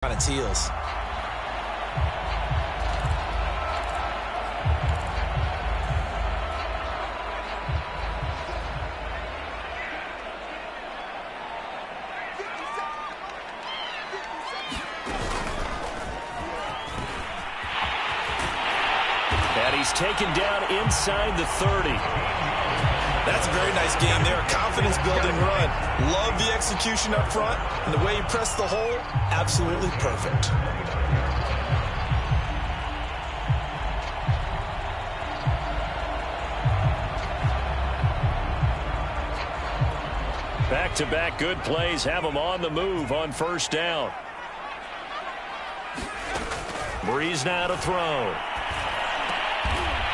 On its heels. And he's taken down inside the 30. That's a very nice game there. Confidence-building run. Love the execution up front. And the way he pressed the hole, absolutely perfect. Back-to-back good plays have him on the move on first down. Breeze now to throw.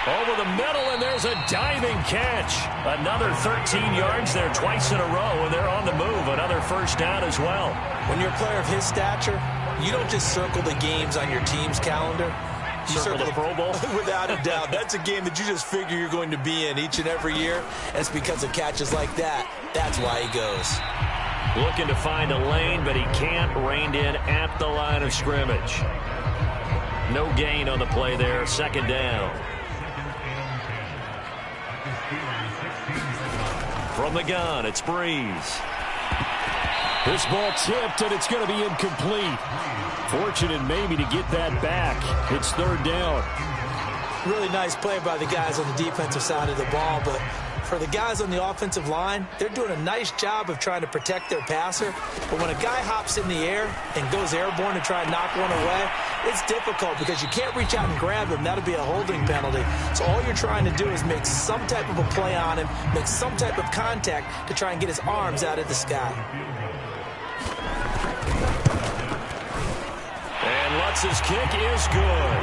Over the middle, and there's a diving catch. Another 13 yards there twice in a row, and they're on the move. Another first down as well. When you're a player of his stature, you don't just circle the games on your team's calendar. You circle the Pro Bowl? Without a doubt. That's a game that you just figure you're going to be in each and every year. And it's because of catches like that. That's why he goes. Looking to find a lane, but he can't. Reined in at the line of scrimmage. No gain on the play there. Second down. From the gun, it's Breeze. This ball tipped, and it's going to be incomplete. Fortunate maybe to get that back. It's third down. Really nice play by the guys on the defensive side of the ball, but for the guys on the offensive line, they're doing a nice job of trying to protect their passer. But when a guy hops in the air and goes airborne to try and knock one away, it's difficult because you can't reach out and grab him. That'll be a holding penalty. So all you're trying to do is make some type of a play on him, make some type of contact to try and get his arms out of the sky. And Lutz's kick is good.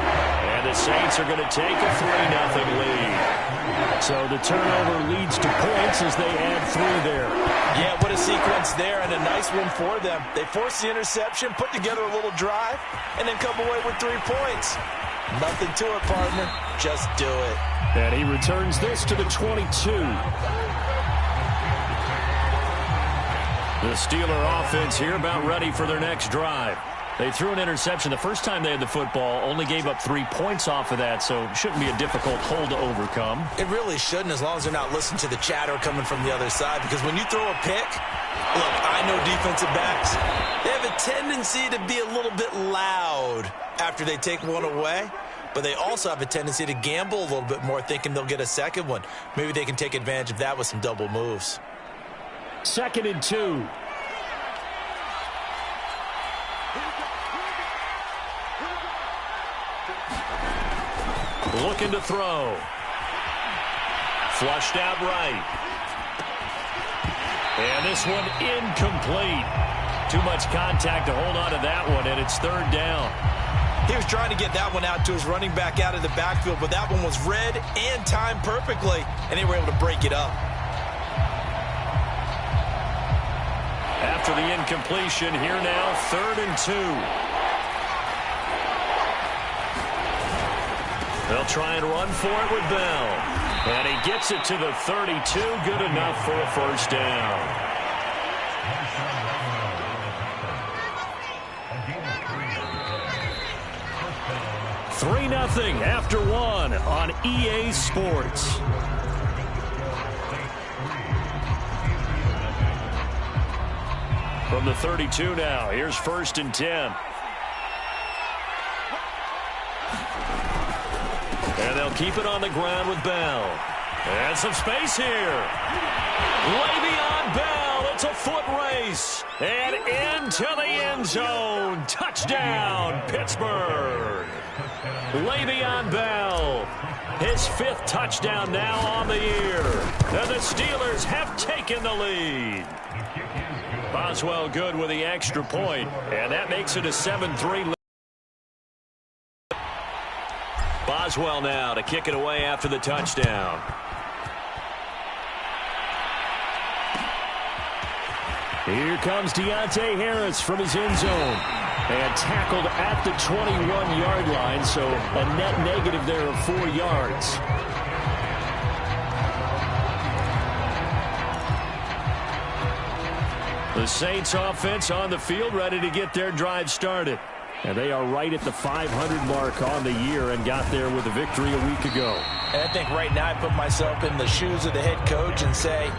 And the Saints are going to take a 3-0 lead. So the turnover leads to points as they add 3 there. Yeah, what a sequence there, and a nice one for them. They force the interception, put together a little drive, and then come away with 3 points. Nothing to it, partner. Just do it. And he returns this to the 22. The Steeler offense here about ready for their next drive. They threw an interception the first time they had the football, only gave up 3 points off of that, so it shouldn't be a difficult hole to overcome. It really shouldn't, as long as they're not listening to the chatter coming from the other side, because when you throw a pick, look, I know defensive backs, they have a tendency to be a little bit loud after they take one away, but they also have a tendency to gamble a little bit more, thinking they'll get a second one. Maybe they can take advantage of that with some double moves. 2nd and 2. Looking to throw. Flushed out right. And this one incomplete. Too much contact to hold on to that one, and it's third down. He was trying to get that one out to his running back out of the backfield, but that one was read and timed perfectly, and they were able to break it up. After the incompletion, here now, 3rd and 2. They'll try and run for it with Bell. And he gets it to the 32. Good enough for a first down. Three 0 after 1 on EA Sports. From the 32 now, here's 1st and 10. And they'll keep it on the ground with Bell. And some space here. Le'Veon Bell, it's a foot race. And into the end zone. Touchdown, Pittsburgh. Le'Veon Bell, his 5th touchdown now on the year. And the Steelers have taken the lead. Boswell good with the extra point. And that makes it a 7-3 lead. Boswell now to kick it away after the touchdown. Here comes Deontay Harris from his end zone. And tackled at the 21-yard line, so a net negative there of 4 yards. The Saints offense on the field ready to get their drive started. And they are right at the 500 mark on the year and got there with a victory a week ago. And I think right now I put myself in the shoes of the head coach and say,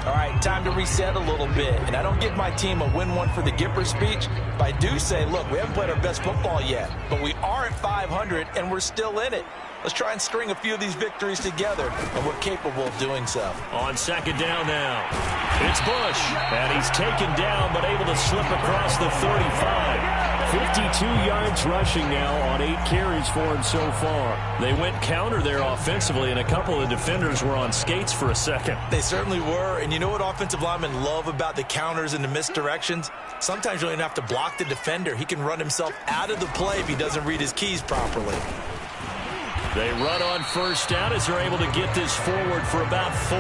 all right, time to reset a little bit. And I don't give my team a win one for the Gipper speech, but I do say, look, we haven't played our best football yet, but we are at 500 and we're still in it. Let's try and string a few of these victories together, and we're capable of doing so. On second down now, it's Bush, and he's taken down but able to slip across the 35. 52 yards rushing now on 8 carries for him so far. They went counter there offensively, and a couple of defenders were on skates for a second. They certainly were, and you know what offensive linemen love about the counters and the misdirections? Sometimes you don't even have to block the defender. He can run himself out of the play if he doesn't read his keys properly. They run on first down as they're able to get this forward for about 4.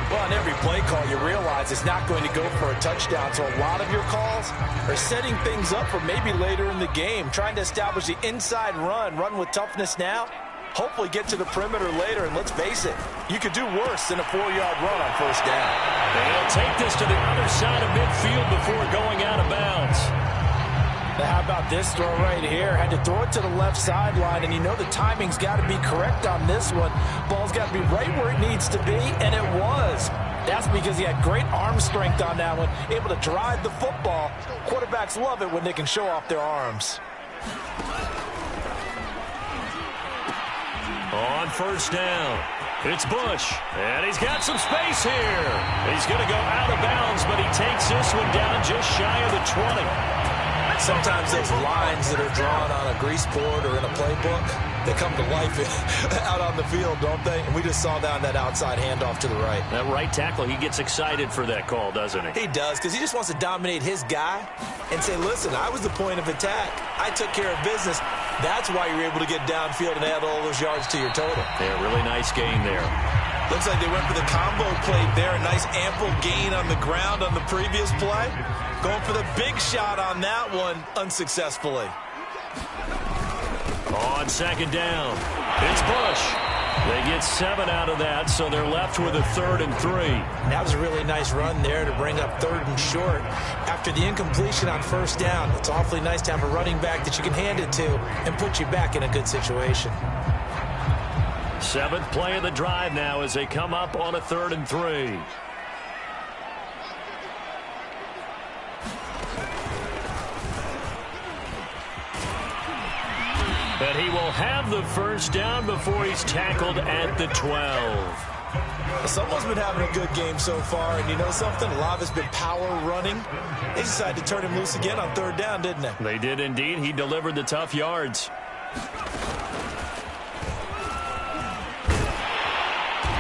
Well, on every play call, you realize it's not going to go for a touchdown, so a lot of your calls are setting things up for maybe later in the game, trying to establish the inside run with toughness now, hopefully get to the perimeter later, and let's face it, you could do worse than a 4-yard run on first down. They'll take this to the other side of midfield before going out of bounds. Now, how about this throw right here? Had to throw it to the left sideline, and you know the timing's got to be correct on this one. Ball's got to be right where it needs to be, and it was. That's because he had great arm strength on that one, able to drive the football. Quarterbacks love it when they can show off their arms. On first down, it's Bush, and he's got some space here. He's going to go out of bounds, but he takes this one down just shy of the 20. Sometimes those lines that are drawn on a grease board or in a playbook, they come to life out on the field, don't they? And we just saw down that outside handoff to the right. That right tackle, he gets excited for that call, doesn't he? He does, because he just wants to dominate his guy and say, listen, I was the point of attack. I took care of business. That's why you're able to get downfield and add all those yards to your total. Yeah, really nice gain there. Looks like they went for the combo play there. A nice ample gain on the ground on the previous play. Going for the big shot on that one unsuccessfully. On second down, it's Bush. They get 7 out of that, so they're left with a 3rd and 3. That was a really nice run there to bring up 3rd and short. After the incompletion on first down, it's awfully nice to have a running back that you can hand it to and put you back in a good situation. 7th play of the drive now as they come up on a 3rd and 3. But he will have the first down before he's tackled at the 12. Someone's been having a good game so far, and you know something? A lot of it's been power running. They decided to turn him loose again on 3rd down, didn't they? They did indeed. He delivered the tough yards.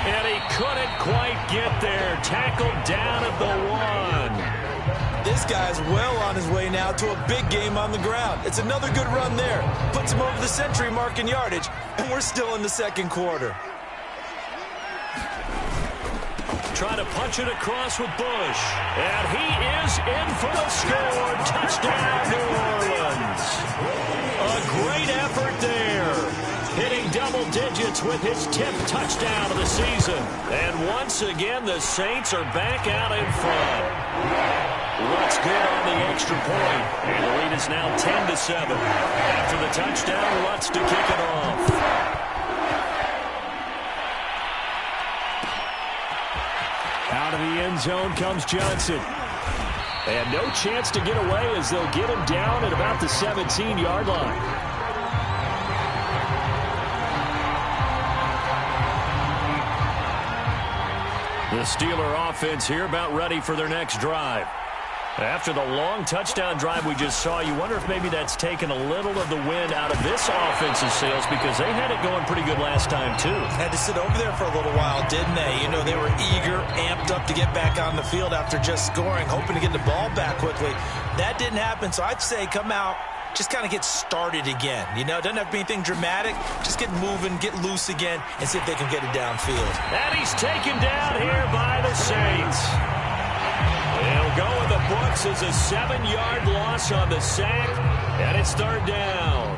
And he couldn't quite get there. Tackled down at the 1. This guy's well on his way now to a big game on the ground. It's another good run there. Puts him over the century mark in yardage, and we're still in the second quarter. Trying to punch it across with Bush. And he is in for the score. Touchdown, New Orleans. A great effort there. Hitting double digits with his 10th touchdown of the season. And once again, the Saints are back out in front. Looks good on the extra point. And the lead is now 10-7. After the touchdown, Lutz to kick it off. Out of the end zone comes Johnson. And no chance to get away as they'll get him down at about the 17-yard line. The Steeler offense here about ready for their next drive. After the long touchdown drive we just saw, you wonder if maybe that's taken a little of the wind out of this offense's sails because they had it going pretty good last time, too. Had to sit over there for a little while, didn't they? You know, they were eager, amped up to get back on the field after just scoring, hoping to get the ball back quickly. That didn't happen, so I'd say come out, just kind of get started again. You know, it doesn't have to be anything dramatic. Just get moving, get loose again, and see if they can get it downfield. And he's taken down here by the Saints. He'll go in the books as a 7-yard loss on the sack, and it's 3rd down.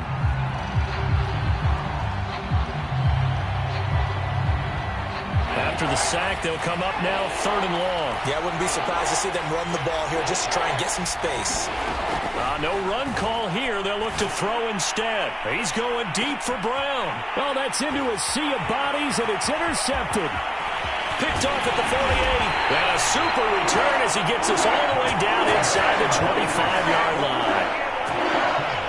After the sack, they'll come up now 3rd and long. Yeah, I wouldn't be surprised to see them run the ball here just to try and get some space. No run call here. back to throw instead. He's going deep for Brown. Oh, that's into a sea of bodies, and it's intercepted. Picked off at the 48. And a super return as he gets us all the way down inside the 25-yard line.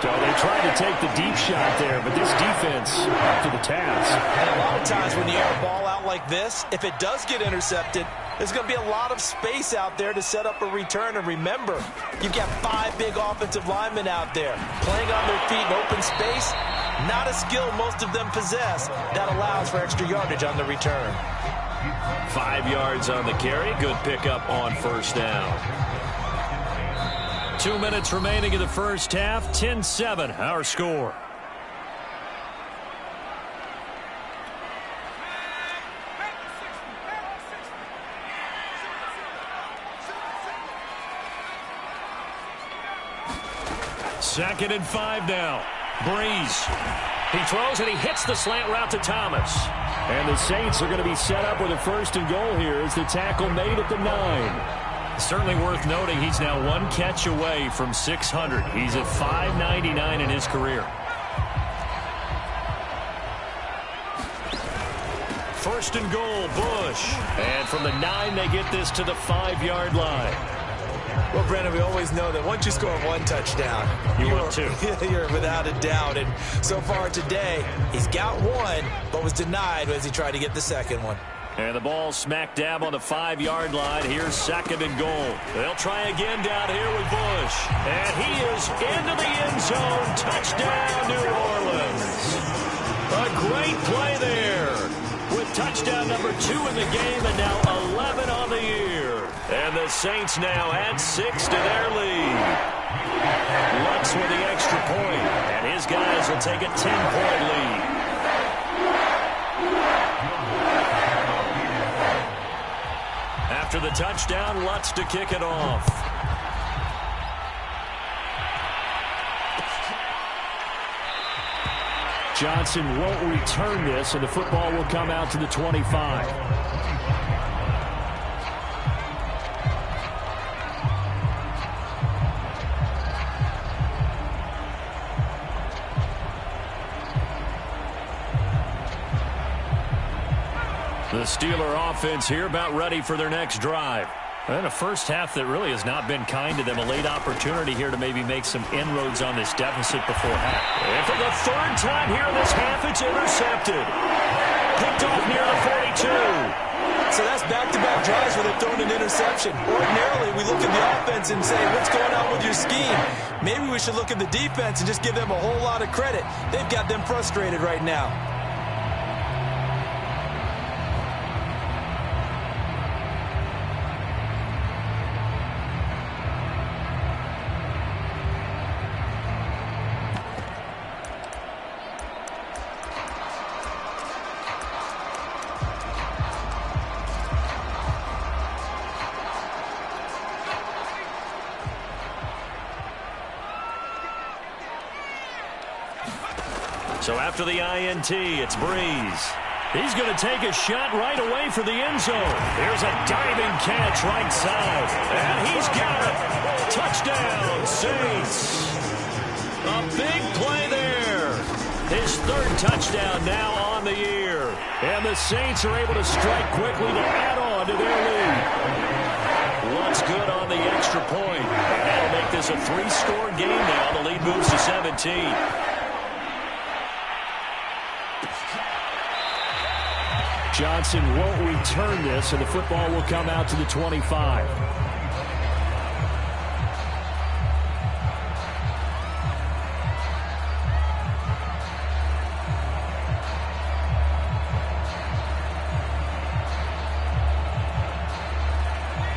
So they tried to take the deep shot there, but this defense up to the task. And a lot of times when you air a ball out like this, if it does get intercepted, there's going to be a lot of space out there to set up a return. And remember, you've got 5 big offensive linemen out there playing on their feet in open space. Not a skill most of them possess. That allows for extra yardage on the return. 5 yards on the carry. Good pickup on first down. 2 minutes remaining in the first half. 10-7, our score. Second and 5 now. Breeze. He throws and he hits the slant route to Thomas. And the Saints are going to be set up with a first and goal here as the tackle made at the 9. Certainly worth noting he's now 1 catch away from 600. He's at 599 in his career. First and goal, Bush. And from the 9, they get this to the 5-yard line. Well, Brandon, we always know that once you score 1 touchdown, you're 2. You're without a doubt. And so far today, he's got 1, but was denied as he tried to get the second one. And the ball smack dab on the 5-yard line. Here's second and goal. They'll try again down here with Bush. And he is into the end zone. Touchdown, New Orleans. A great play there with touchdown number 2 in the game and now 11 on the year. And the Saints now add 6 to their lead. Lutz with the extra point. And his guys will take a 10-point lead. After the touchdown, Lutz to kick it off. Johnson won't return this, and the football will come out to the 25. The Steeler offense here about ready for their next drive. And a first half that really has not been kind to them. A late opportunity here to maybe make some inroads on this deficit before half. And for the 3rd time here in this half, it's intercepted. Picked off near the 42. So that's back-to-back drives where they've thrown an interception. Ordinarily, we look at the offense and say, what's going on with your scheme? Maybe we should look at the defense and just give them a whole lot of credit. They've got them frustrated right now. So after the INT, it's Breeze. He's going to take a shot right away for the end zone. Here's a diving catch right side. And he's got it. Touchdown, Saints. A big play there. His 3rd touchdown now on the year. And the Saints are able to strike quickly to add on to their lead. Lutz good on the extra point. That'll make this a 3-score game now. The lead moves to 17. Johnson won't return this, and the football will come out to the 25.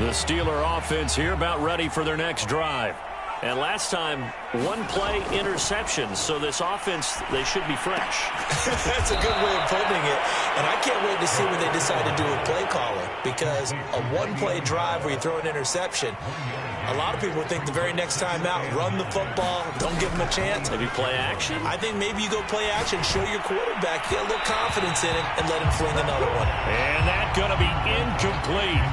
The Steeler offense here about ready for their next drive. And last time, 1-play interception. So this offense, they should be fresh. That's a good way of putting it. And I can't wait to see what they decide to do with play calling. Because a 1-play drive where you throw an interception, a lot of people think the very next time out, run the football, don't give them a chance. Maybe play action? I think maybe you go play action, show your quarterback, get a little confidence in it, and let him fling another one. And that's going to be incomplete.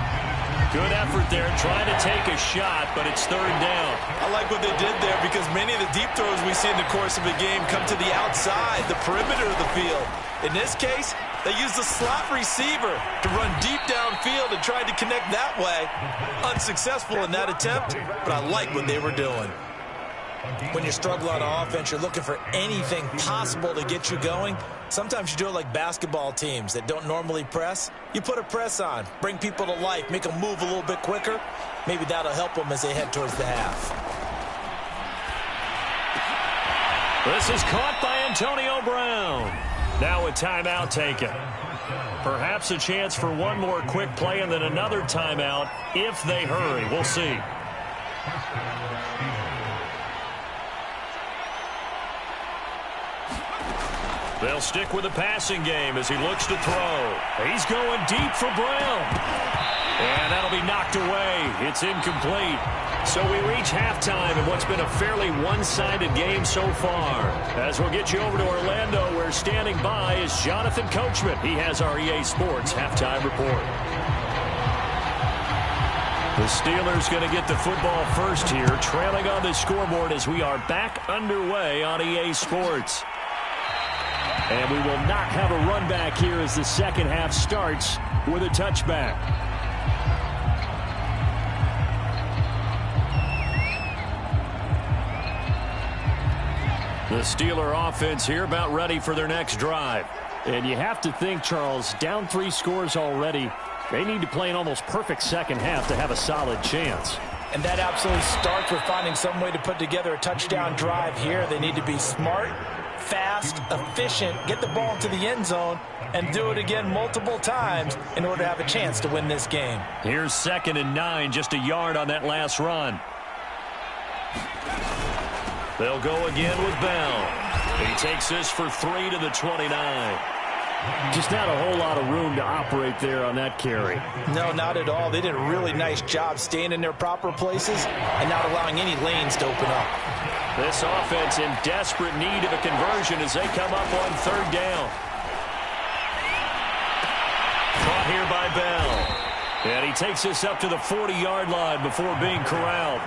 Good effort there, trying to take a shot, but it's third down. I like what they did there because many of the deep throws we see in the course of a game come to the outside, the perimeter of the field. In this case, they used the slot receiver to run deep downfield and tried to connect that way. Unsuccessful in that attempt, but I like what they were doing. When you struggle on offense, you're looking for anything possible to get you going. Sometimes you do it like basketball teams that don't normally press. You put a press on, bring people to life, make them move a little bit quicker. Maybe that'll help them as they head towards the half. This is caught by Antonio Brown. Now a timeout taken. Perhaps a chance for one more quick play and then another timeout if they hurry. We'll see. They'll stick with the passing game as he looks to throw. He's going deep for Brown. And that'll be knocked away. It's incomplete. So we reach halftime in what's been a fairly one-sided game so far. As we'll get you over to Orlando, where standing by is Jonathan Coachman. He has our EA Sports halftime report. The Steelers going to get the football first here, trailing on the scoreboard as we are back underway on EA Sports. And we will not have a run back here as the second half starts with a touchback. The Steeler offense here about ready for their next drive. And you have to think, Charles, down 3 scores already. They need to play an almost perfect second half to have a solid chance. And that absolutely starts with finding some way to put together a touchdown drive here. They need to be smart, fast, efficient, get the ball into the end zone, and do it again multiple times in order to have a chance to win this game. Here's 2nd and 9, just a yard on that last run. They'll go again with Bell. He takes this for 3 to the 29. Just not a whole lot of room to operate there on that carry. No, not at all. They did a really nice job staying in their proper places and not allowing any lanes to open up. This offense in desperate need of a conversion as they come up on 3rd down. Caught here by Bell. And he takes this up to the 40-yard line before being corralled.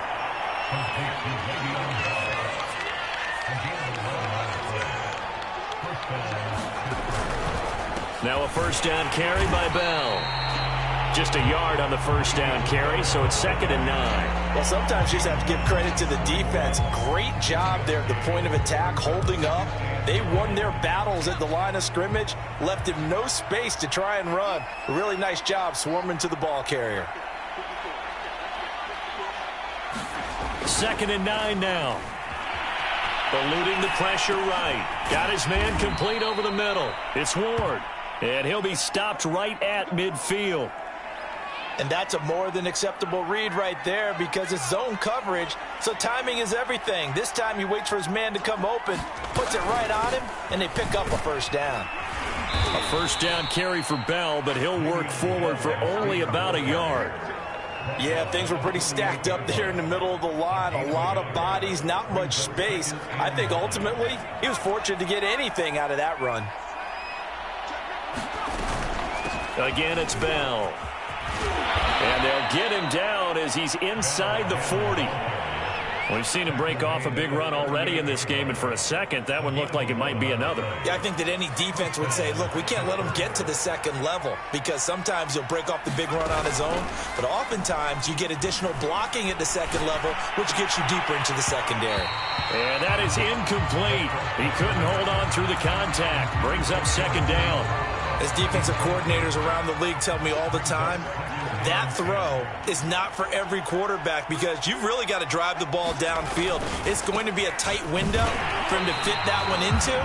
Now a first down carry by Bell. Just a yard on the first down carry, so it's 2nd and 9. Well, sometimes you just have to give credit to the defense. Great job there at the point of attack, holding up. They won their battles at the line of scrimmage, left him no space to try and run. A really nice job swarming to the ball carrier. 2nd and 9 now. Eluding the pressure right. Got his man complete over the middle. It's Ward. And he'll be stopped right at midfield. And that's a more than acceptable read right there because it's zone coverage, so timing is everything. This time he waits for his man to come open, puts it right on him, and they pick up a first down. A first down carry for Bell, but he'll work forward for only about a yard. Yeah, things were pretty stacked up there in the middle of the line. A lot of bodies, not much space. I think ultimately he was fortunate to get anything out of that run. Again, it's Bell. And they'll get him down as he's inside the 40. We've seen him break off a big run already in this game, and for a second, that one looked like it might be another. Yeah, I think that any defense would say, look, we can't let him get to the second level because sometimes he'll break off the big run on his own, but oftentimes you get additional blocking at the second level, which gets you deeper into the secondary. And that is incomplete. He couldn't hold on through the contact. Brings up 2nd down. As defensive coordinators around the league tell me all the time, that throw is not for every quarterback because you've really got to drive the ball downfield. It's going to be a tight window for him to fit that one into.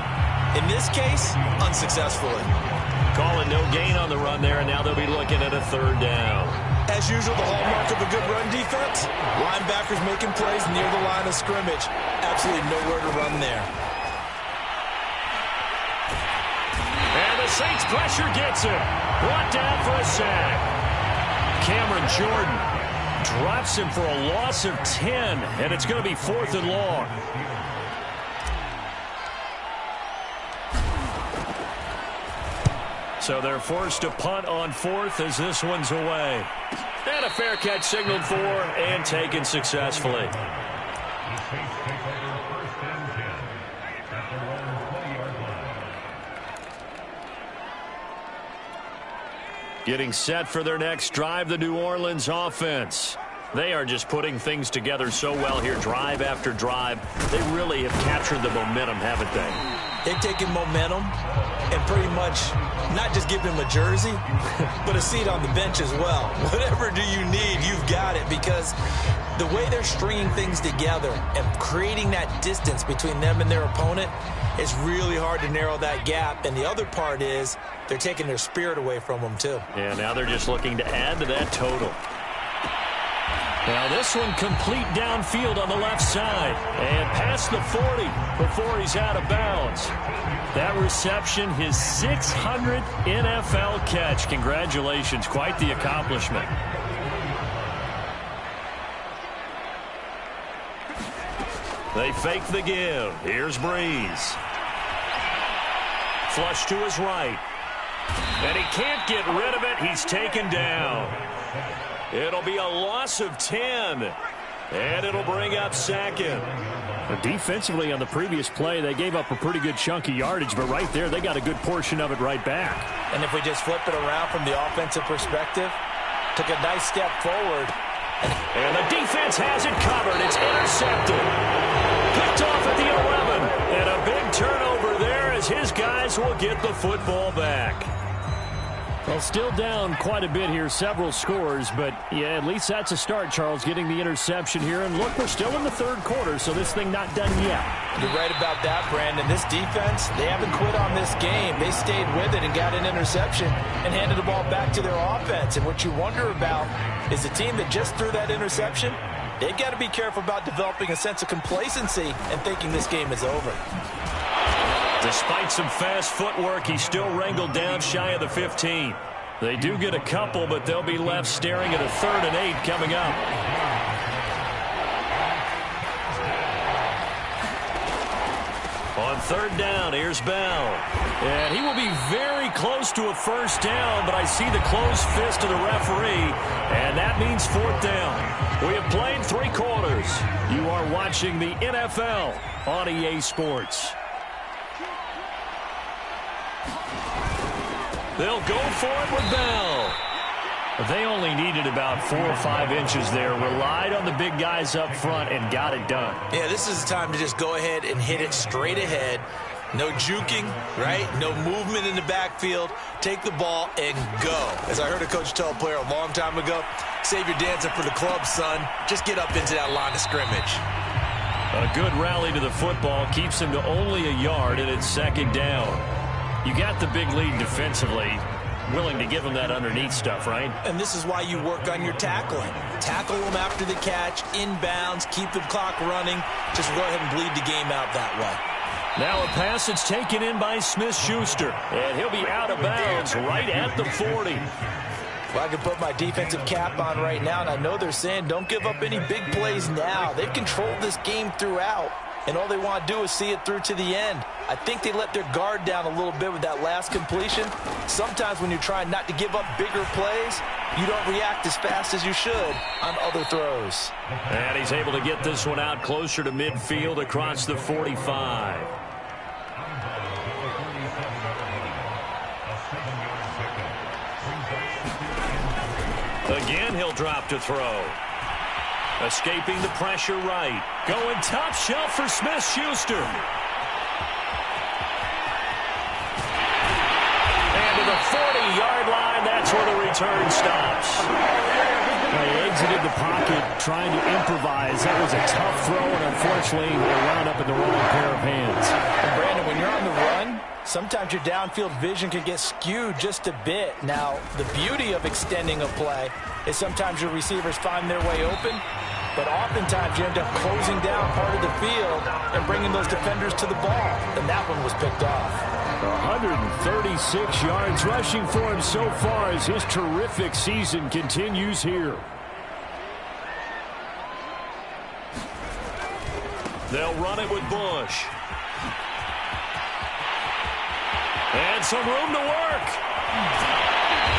In this case, unsuccessfully. Calling no gain on the run there, and now they'll be looking at a 3rd down. As usual, the hallmark of a good run defense, linebackers making plays near the line of scrimmage. Absolutely nowhere to run there. And the Saints pressure gets him. Brought down for a sack. Cameron Jordan drops him for a loss of 10, and it's going to be 4th and long. So they're forced to punt on 4th as this one's away. And a fair catch signaled for and taken successfully. Getting set for their next drive, the New Orleans offense. They are just putting things together so well here, drive after drive. They really have captured the momentum, haven't they? They've taken momentum and pretty much not just given him a jersey, but a seat on the bench as well. Whatever do you need, you've got it, because the way they're stringing things together and creating that distance between them and their opponent, it's really hard to narrow that gap. And the other part is they're taking their spirit away from them, too. Yeah, now they're just looking to add to that total. Now this one complete downfield on the left side. And past the 40 before he's out of bounds. That reception, his 600th NFL catch. Congratulations, quite the accomplishment. They fake the give. Here's Breeze. Flush to his right. And he can't get rid of it. He's taken down. It'll be a loss of 10. And it'll bring up second. Defensively on the previous play, they gave up a pretty good chunk of yardage, but right there, they got a good portion of it right back. And if we just flip it around from the offensive perspective, took a nice step forward. And the defense has it covered. It's intercepted. Picked off at the 11. And a big turnover there as his guys will get the football back. Well, still down quite a bit here, several scores, but yeah, at least that's a start, Charles, getting the interception here. And look, we're still in the third quarter, so this thing not done yet. You're right about that, Brandon. This defense, they haven't quit on this game. They stayed with it and got an interception and handed the ball back to their offense. And what you wonder about is the team that just threw that interception, they've got to be careful about developing a sense of complacency and thinking this game is over. Despite some fast footwork, he's still wrangled down shy of the 15. They do get a couple, but they'll be left staring at a 3rd and 8 coming up. On 3rd down, here's Bell. And he will be very close to a first down, but I see the closed fist of the referee, and that means 4th down. We have played 3 quarters. You are watching the NFL on EA Sports. They'll go for it with Bell. They only needed about 4 or 5 inches there, relied on the big guys up front, and got it done. Yeah, this is the time to just go ahead and hit it straight ahead. No juking, right? No movement in the backfield. Take the ball and go. As I heard a coach tell a player a long time ago, save your dancing for the club, son. Just get up into that line of scrimmage. A good rally to the football keeps him to only a yard, and it's 2nd down. You got the big lead defensively, willing to give them that underneath stuff, right? And this is why you work on your tackling. Tackle them after the catch, inbounds, keep the clock running. Just go ahead and bleed the game out that way. Now a pass that's taken in by Smith-Schuster, and he'll be out of bounds right at the 40. Well, I can put my defensive cap on right now, and I know they're saying don't give up any big plays now. They've controlled this game throughout, and all they want to do is see it through to the end. I think they let their guard down a little bit with that last completion. Sometimes when you're trying not to give up bigger plays, you don't react as fast as you should on other throws. And he's able to get this one out closer to midfield across the 45. Again, he'll drop to throw. Escaping the pressure right. Going top shelf for Smith-Schuster. And to the 40-yard line, that's where the return stops. They exited the pocket trying to improvise. That was a tough throw, and unfortunately, they wound up in the wrong pair of hands. And Brandon, when you're on the run, sometimes your downfield vision can get skewed just a bit. Now, the beauty of extending a play is sometimes your receivers find their way open, but oftentimes you end up closing down part of the field and bringing those defenders to the ball, and that one was picked off. 136 yards rushing for him so far as his terrific season continues here. They'll run it with Bush. And some room to work.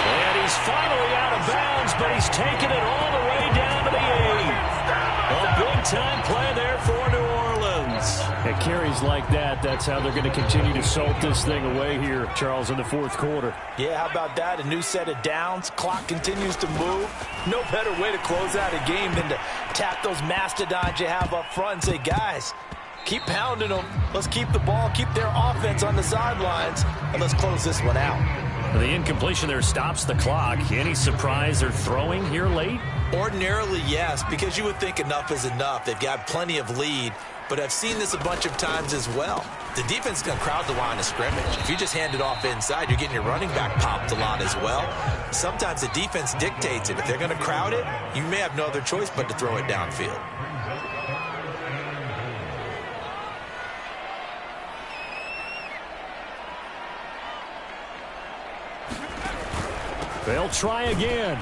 And he's finally out of bounds but he's taken it all the way down to the 8. A big-time play there for New Orleans. At carries like that, that's how they're going to continue to salt this thing away here, Charles, in the fourth quarter. Yeah, how about that? A new set of downs. Clock continues to move. No better way to close out a game than to tap those mastodons you have up front and say, guys, keep pounding them. Let's keep the ball, keep their offense on the sidelines, and let's close this one out. The incompletion there stops the clock. Any surprise they're throwing here late? Ordinarily, yes, because you would think enough is enough. They've got plenty of lead, but I've seen this a bunch of times as well. The defense is going to crowd the line of scrimmage. If you just hand it off inside, you're getting your running back popped a lot as well. Sometimes the defense dictates it. If they're going to crowd it, you may have no other choice but to throw it downfield. They'll try again.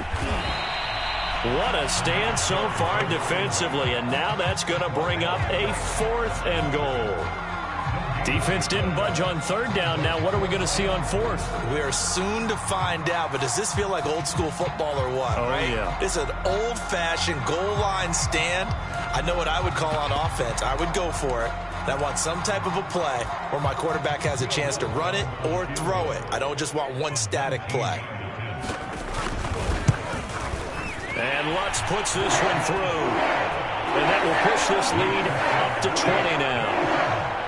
What a stand so far defensively, and now that's going to bring up a 4th and goal. Defense didn't budge on 3rd down. Now what are we going to see on 4th? We are soon to find out, but does this feel like old school football or what? Oh, right? Yeah. It's an old-fashioned goal line stand. I know what I would call on offense. I would go for it. I want some type of a play where my quarterback has a chance to run it or throw it. I don't just want one static play. And Lutz puts this one through. And that will push this lead up to 20 now.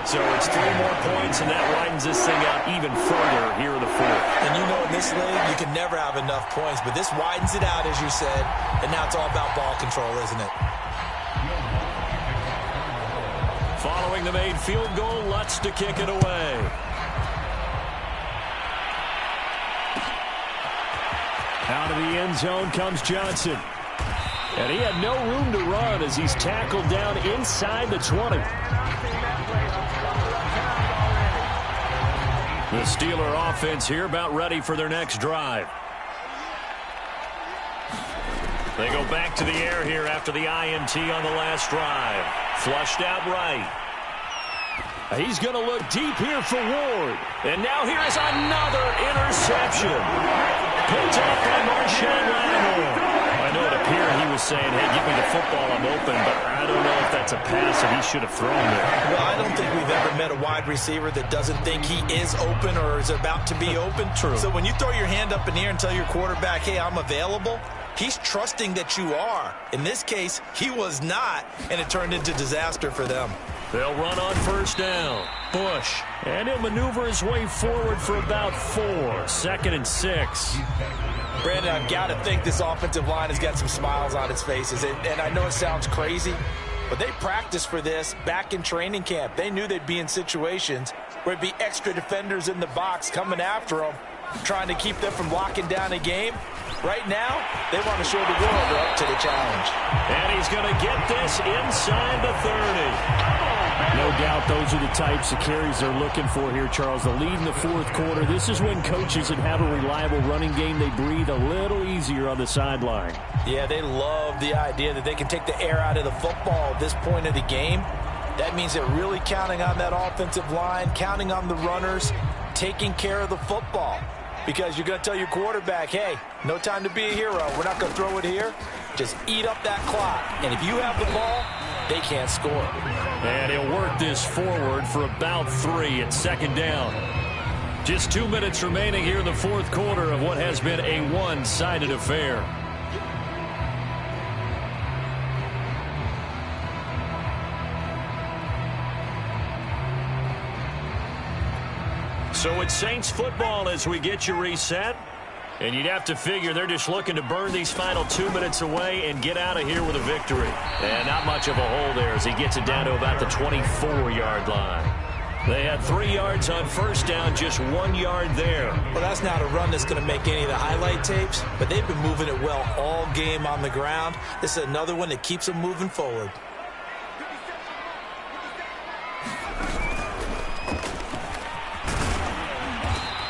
So it's 3 more points, and that widens this thing out even further here in the 4th. And you know in this league, you can never have enough points, but this widens it out, as you said, and now it's all about ball control, isn't it? Following the made field goal, Lutz to kick it away. Out of the end zone comes Johnson. And he had no room to run as he's tackled down inside the 20. The Steeler offense here about ready for their next drive. They go back to the air here after the INT on the last drive. Flushed out right. He's going to look deep here for Ward. And now here is another interception. Picked up by Marshawn Lattimore. I know it appeared he was saying, hey, give me the football, I'm open, but I don't know if that's a pass that he should have thrown there. Well, I don't think we've ever met a wide receiver that doesn't think he is open or is about to be open. True. So when you throw your hand up in the air and tell your quarterback, hey, I'm available, he's trusting that you are. In this case, he was not, and it turned into disaster for them. They'll run on 1st down. Bush. And he'll maneuver his way forward for about 4. 2nd and 6. Brandon, I've got to think this offensive line has got some smiles on its faces. And I know it sounds crazy, but they practiced for this back in training camp. They knew they'd be in situations where it'd be extra defenders in the box coming after them, trying to keep them from locking down a game. Right now, they want to show the world they're up to the challenge. And he's going to get this inside the 30. No doubt those are the types of carries they're looking for here, Charles. The lead in the 4th quarter. This is when coaches that have a reliable running game, they breathe a little easier on the sideline. Yeah, they love the idea that they can take the air out of the football at this point of the game. That means they're really counting on that offensive line, counting on the runners, taking care of the football. Because you're going to tell your quarterback, hey, no time to be a hero. We're not going to throw it here. Just eat up that clock. And if you have the ball, they can't score. And he'll work this forward for about 3 at 2nd down. Just 2 minutes remaining here in the 4th quarter of what has been a one-sided affair. So it's Saints football as we get you reset. And you'd have to figure they're just looking to burn these final 2 minutes away and get out of here with a victory. And not much of a hole there as he gets it down to about the 24-yard line. They had 3 yards on 1st down, just 1 yard there. Well, that's not a run that's going to make any of the highlight tapes, but they've been moving it well all game on the ground. This is another one that keeps them moving forward.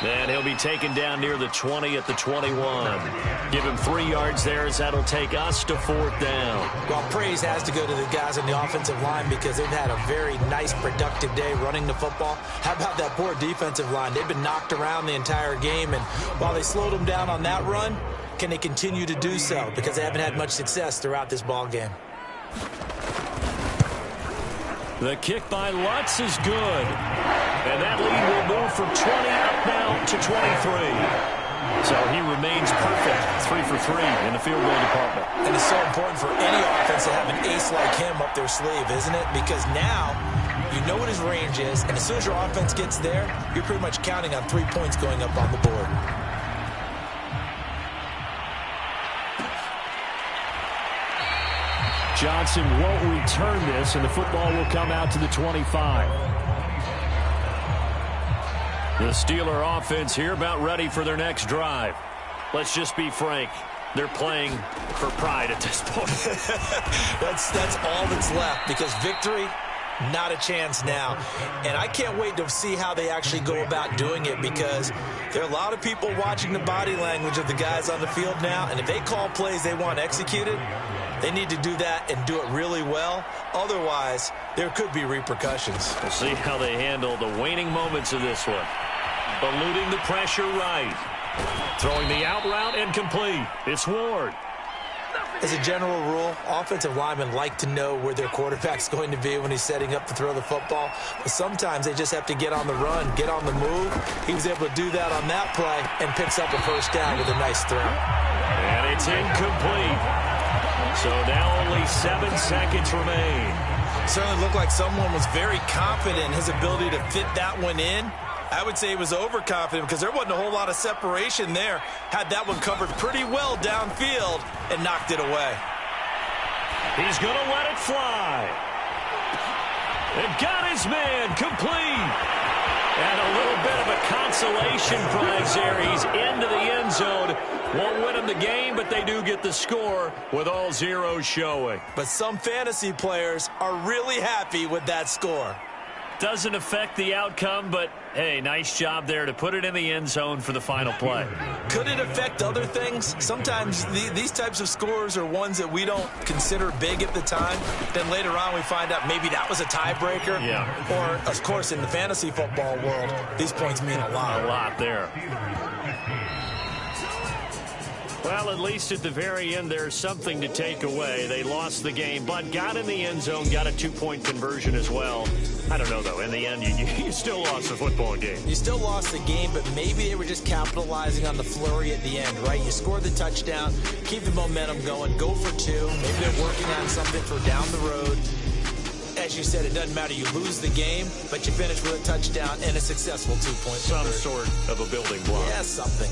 And he'll be taken down near the 20 at the 21. Give him 3 yards there as that'll take us to 4th down. Well, praise has to go to the guys on the offensive line because they've had a very nice, productive day running the football. How about that poor defensive line? They've been knocked around the entire game, and while they slowed them down on that run, can they continue to do so? Because they haven't had much success throughout this ball game. The kick by Lutz is good. And that lead will move from 20 up now to 23. So he remains perfect, 3 for 3 in the field goal department. And it's so important for any offense to have an ace like him up their sleeve, isn't it? Because now you know what his range is, and as soon as your offense gets there, you're pretty much counting on 3 points going up on the board. Johnson won't return this, and the football will come out to the 25. The Steeler offense here about ready for their next drive. Let's just be frank. They're playing for pride at this point. That's all that's left, because victory, not a chance now. And I can't wait to see how they actually go about doing it, because there are a lot of people watching the body language of the guys on the field now, and if they call plays they want executed, they need to do that and do it really well. Otherwise, there could be repercussions. We'll see how they handle the waning moments of this one. Eluding the pressure right. Throwing the out route incomplete. It's Ward. As a general rule, offensive linemen like to know where their quarterback's going to be when he's setting up to throw the football. But sometimes they just have to get on the run, get on the move. He was able to do that on that play and picks up a first down with a nice throw. And it's incomplete. So now only 7 seconds remain. Certainly looked like someone was very confident in his ability to fit that one in. I would say he was overconfident because there wasn't a whole lot of separation there. Had that one covered pretty well downfield and knocked it away. He's going to let it fly. And got his man complete. And a little bit of a consolation prize there. He's into the end zone. Won't win them the game, but they do get the score with all zeros showing. But some fantasy players are really happy with that score. Doesn't affect the outcome, but, hey, nice job there to put it in the end zone for the final play. Could it affect other things? Sometimes these types of scores are ones that we don't consider big at the time. Then later on we find out maybe that was a tiebreaker. Yeah. Or, of course, in the fantasy football world, these points mean a lot. A lot there. Well, at least at the very end, there's something to take away. They lost the game, but got in the end zone, got a 2-point conversion as well. I don't know, though. In the end, you still lost the football game. You still lost the game, but maybe they were just capitalizing on the flurry at the end, right? You score the touchdown, keep the momentum going, go for 2. Maybe they're working on something for down the road. As you said, it doesn't matter. You lose the game, but you finish with a touchdown and a successful 2-point conversion. Some sort of a building block. Yeah, something.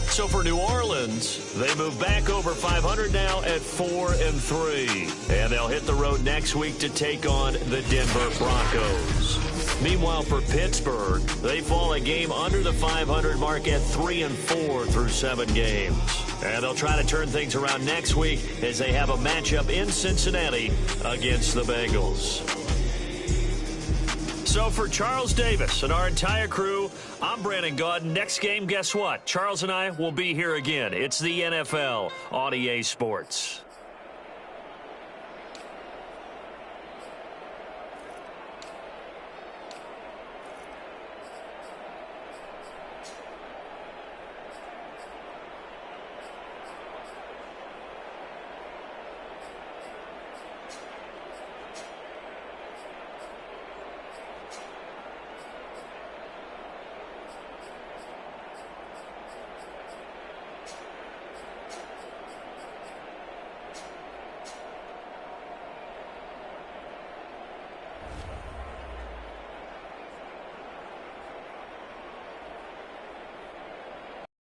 So for New Orleans, they move back over 500 now at 4-3. And they'll hit the road next week to take on the Denver Broncos. Meanwhile, for Pittsburgh, they fall a game under the 500 mark at 3-4 through 7 games. And they'll try to turn things around next week as they have a matchup in Cincinnati against the Bengals. So for Charles Davis and our entire crew, I'm Brandon Gaudin. Next game, guess what? Charles and I will be here again. It's the NFL on EA Sports.